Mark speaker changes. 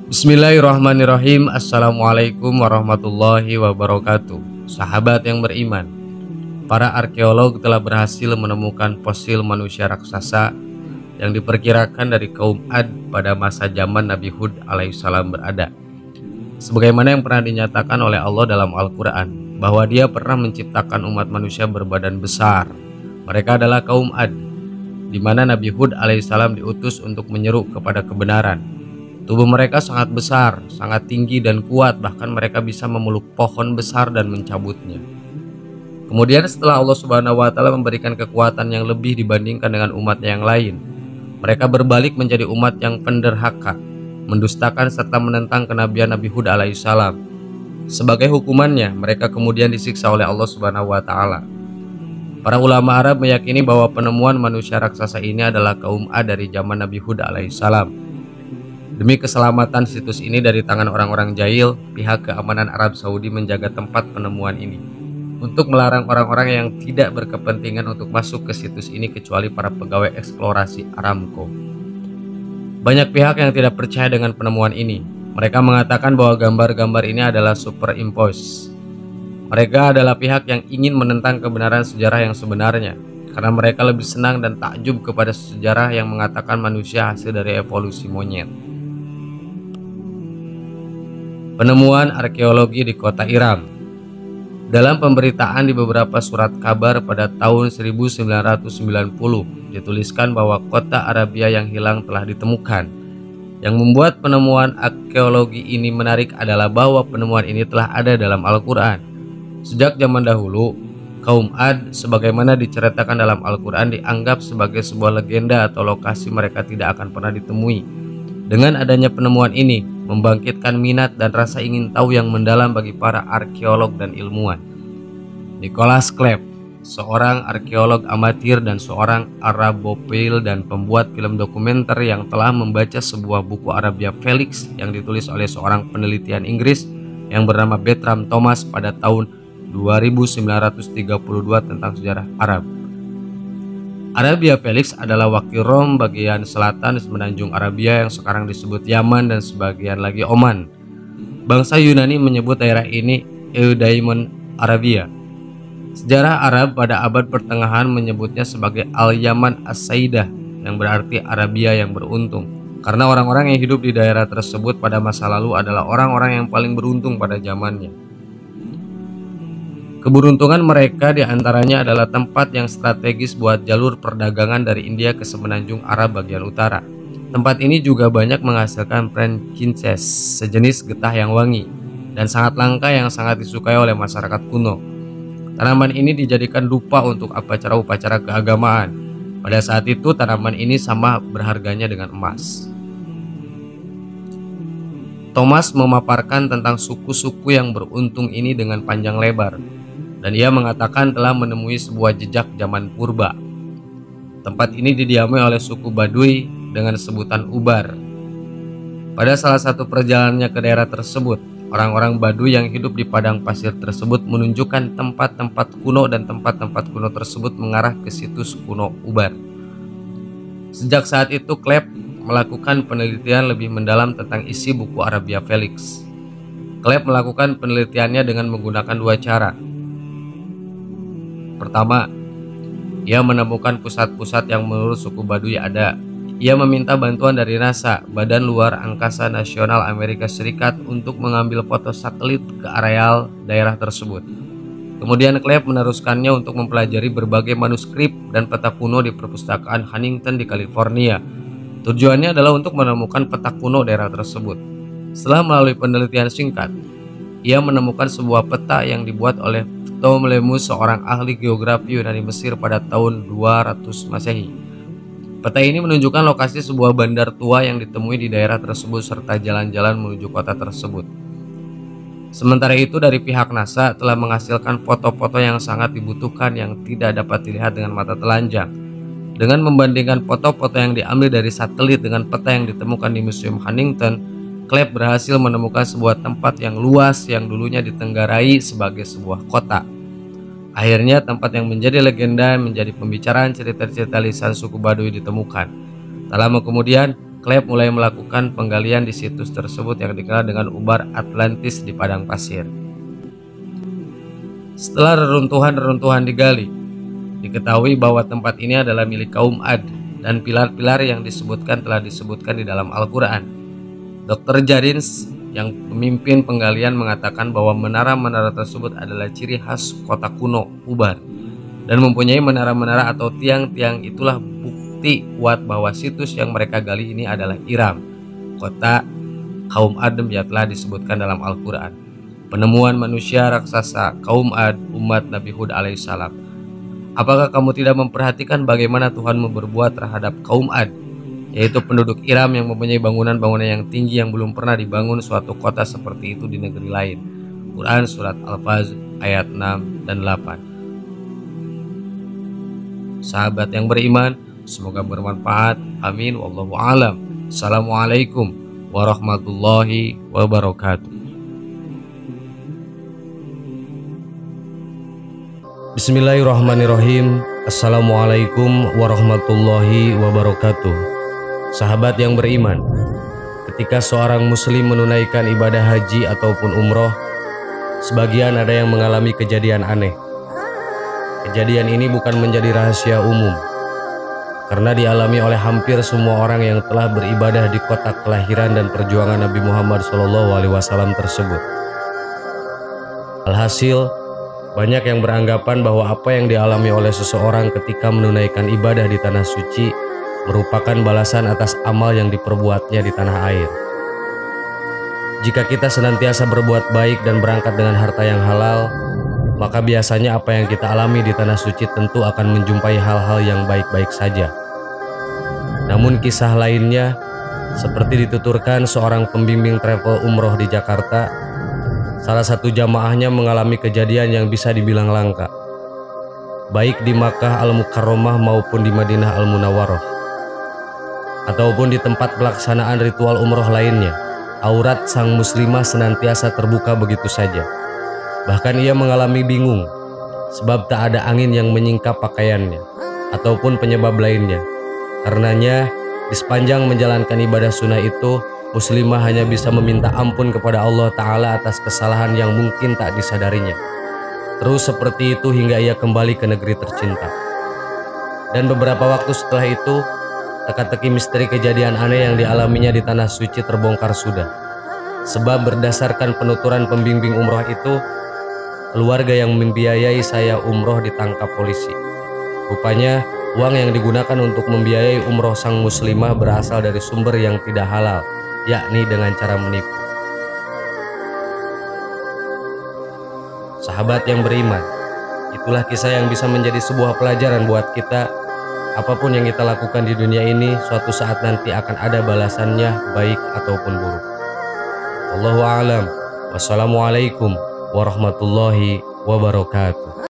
Speaker 1: Bismillahirrahmanirrahim. Assalamualaikum warahmatullahi wabarakatuh. Sahabat yang beriman, para arkeolog telah berhasil menemukan fosil manusia raksasa yang diperkirakan dari kaum Ad pada masa zaman Nabi Hud alaihissalam berada. Sebagaimana yang pernah dinyatakan oleh Allah dalam Al-Quran, bahwa Dia pernah menciptakan umat manusia berbadan besar. Mereka adalah kaum Ad, di mana Nabi Hud alaihissalam diutus untuk menyeru kepada kebenaran. Tubuh mereka sangat besar, sangat tinggi dan kuat, bahkan mereka bisa memeluk pohon besar dan mencabutnya. Kemudian setelah Allah Subhanahu wa Ta'ala memberikan kekuatan yang lebih dibandingkan dengan umatnya yang lain, mereka berbalik menjadi umat yang penderhaka, mendustakan serta menentang kenabian Nabi Hud alaihissalam. Sebagai hukumannya, mereka kemudian disiksa oleh Allah Subhanahu wa Ta'ala. Para ulama Arab meyakini bahwa penemuan manusia raksasa ini adalah kaum Ad dari zaman Nabi Hud alaihissalam. Demi keselamatan situs ini dari tangan orang-orang jahil, pihak keamanan Arab Saudi menjaga tempat penemuan ini untuk melarang orang-orang yang tidak berkepentingan untuk masuk ke situs ini kecuali para pegawai eksplorasi Aramco. Banyak pihak yang tidak percaya dengan penemuan ini. Mereka mengatakan bahwa gambar-gambar ini adalah superimpose. Mereka adalah pihak yang ingin menentang kebenaran sejarah yang sebenarnya, karena mereka lebih senang dan takjub kepada sejarah yang mengatakan manusia hasil dari evolusi monyet. Penemuan arkeologi di kota Iram. Dalam pemberitaan di beberapa surat kabar pada tahun 1990 dituliskan bahwa kota Arabia yang hilang telah ditemukan. Yang membuat penemuan arkeologi ini menarik adalah bahwa penemuan ini telah ada dalam Al-Quran. Sejak zaman dahulu, kaum Ad sebagaimana diceritakan dalam Al-Quran dianggap sebagai sebuah legenda atau lokasi mereka tidak akan pernah ditemui. Dengan adanya penemuan ini, membangkitkan minat dan rasa ingin tahu yang mendalam bagi para arkeolog dan ilmuwan. Nicholas Cleve, seorang arkeolog amatir dan seorang Arabophile dan pembuat film dokumenter yang telah membaca sebuah buku Arabia Felix yang ditulis oleh seorang penelitian Inggris yang bernama Bertram Thomas pada tahun 2932 tentang sejarah Arab. Arabia Felix adalah wakil Rom bagian selatan semenanjung Arabia yang sekarang disebut Yaman dan sebagian lagi Oman. Bangsa Yunani menyebut daerah ini Eudaimon Arabia. Sejarah Arab pada abad pertengahan menyebutnya sebagai Al-Yaman As-Saidah, yang berarti Arabia yang beruntung, karena orang-orang yang hidup di daerah tersebut pada masa lalu adalah orang-orang yang paling beruntung pada zamannya. Keberuntungan mereka diantaranya adalah tempat yang strategis buat jalur perdagangan dari India ke semenanjung Arab bagian utara. Tempat ini juga banyak menghasilkan frankincense, sejenis getah yang wangi, dan sangat langka yang sangat disukai oleh masyarakat kuno. Tanaman ini dijadikan dupa untuk upacara-upacara keagamaan. Pada saat itu tanaman ini sama berharganya dengan emas. Thomas memaparkan tentang suku-suku yang beruntung ini dengan panjang lebar, dan ia mengatakan telah menemui sebuah jejak zaman purba. Tempat ini didiami oleh suku Baduy dengan sebutan Ubar. Pada salah satu perjalanannya ke daerah tersebut, orang-orang Baduy yang hidup di padang pasir tersebut menunjukkan tempat-tempat kuno dan tempat-tempat kuno tersebut mengarah ke situs kuno Ubar. Sejak saat itu Cleve melakukan penelitian lebih mendalam tentang isi buku Arabia Felix. Cleve melakukan penelitiannya dengan menggunakan dua cara. Pertama, ia menemukan pusat-pusat yang menurut suku Baduy ada. Ia meminta bantuan dari NASA, Badan Luar Angkasa Nasional Amerika Serikat, untuk mengambil foto satelit ke areal daerah tersebut. Kemudian Cleve meneruskannya untuk mempelajari berbagai manuskrip dan peta kuno di perpustakaan Huntington di California. Tujuannya adalah untuk menemukan peta kuno daerah tersebut. Setelah melalui penelitian singkat, ia menemukan sebuah peta yang dibuat oleh Ptolemus, seorang ahli geografi Yunani Mesir pada tahun 200 Masehi. Peta ini menunjukkan lokasi sebuah bandar tua yang ditemui di daerah tersebut serta jalan-jalan menuju kota tersebut. Sementara itu dari pihak NASA telah menghasilkan foto-foto yang sangat dibutuhkan yang tidak dapat dilihat dengan mata telanjang. Dengan membandingkan foto-foto yang diambil dari satelit dengan peta yang ditemukan di Museum Huntington, Cleve berhasil menemukan sebuah tempat yang luas yang dulunya ditenggarai sebagai sebuah kota. Akhirnya tempat yang menjadi legenda menjadi pembicaraan cerita-cerita lisan suku Baduy ditemukan. Tak lama kemudian, Caleb mulai melakukan penggalian di situs tersebut yang dikenal dengan Ubar Atlantis di padang pasir. Setelah reruntuhan-reruntuhan digali, diketahui bahwa tempat ini adalah milik kaum Ad dan pilar-pilar yang disebutkan telah disebutkan di dalam Al-Quran. Dr. Jadins yang pemimpin penggalian mengatakan bahwa menara-menara tersebut adalah ciri khas kota kuno Ubar dan mempunyai menara-menara atau tiang-tiang. Itulah bukti kuat bahwa situs yang mereka gali ini adalah Iram, kota kaum Adam yang telah disebutkan dalam Al-Quran. Penemuan manusia raksasa kaum Ad, umat Nabi Hud alaihissalam. Apakah kamu tidak memperhatikan bagaimana Tuhan berbuat terhadap kaum Ad, yaitu penduduk Iram yang mempunyai bangunan-bangunan yang tinggi yang belum pernah dibangun suatu kota seperti itu di negeri lain. Quran Surat Al-Fajr ayat 6 dan 8. Sahabat yang beriman, semoga bermanfaat. Amin. Wallahu a'lam. Assalamualaikum warahmatullahi wabarakatuh. Bismillahirrahmanirrahim. Assalamualaikum warahmatullahi wabarakatuh. Sahabat yang beriman, ketika seorang muslim menunaikan ibadah haji ataupun umroh, sebagian ada yang mengalami kejadian aneh. Kejadian ini bukan menjadi rahasia umum, karena dialami oleh hampir semua orang yang telah beribadah di kota kelahiran dan perjuangan Nabi Muhammad SAW tersebut. Alhasil, banyak yang beranggapan bahwa apa yang dialami oleh seseorang ketika menunaikan ibadah di tanah suci merupakan balasan atas amal yang diperbuatnya di tanah air. Jika kita senantiasa berbuat baik dan berangkat dengan harta yang halal, maka biasanya apa yang kita alami di tanah suci tentu akan menjumpai hal-hal yang baik-baik saja. Namun kisah lainnya, seperti dituturkan seorang pembimbing travel umroh di Jakarta, salah satu jamaahnya mengalami kejadian yang bisa dibilang langka, baik di Makkah Al-Mukarramah maupun di Madinah Al-Munawwarah, ataupun di tempat pelaksanaan ritual umroh lainnya. Aurat sang muslimah senantiasa terbuka begitu saja. Bahkan ia mengalami bingung, sebab tak ada angin yang menyingkap pakaiannya, ataupun penyebab lainnya. Karenanya, di sepanjang menjalankan ibadah sunnah itu, muslimah hanya bisa meminta ampun kepada Allah Ta'ala atas kesalahan yang mungkin tak disadarinya. Terus seperti itu hingga ia kembali ke negeri tercinta. Dan beberapa waktu setelah itu, teka-teki misteri kejadian aneh yang dialaminya di tanah suci terbongkar sudah. Sebab berdasarkan penuturan pembimbing umroh itu, keluarga yang membiayai saya umroh ditangkap polisi. Rupanya, uang yang digunakan untuk membiayai umroh sang muslimah berasal dari sumber yang tidak halal, yakni dengan cara menipu. Sahabat yang beriman, itulah kisah yang bisa menjadi sebuah pelajaran buat kita. Apapun yang kita lakukan di dunia ini, suatu saat nanti akan ada balasannya, baik ataupun buruk. Wallahu a'lam. Wassalamualaikum warahmatullahi wabarakatuh.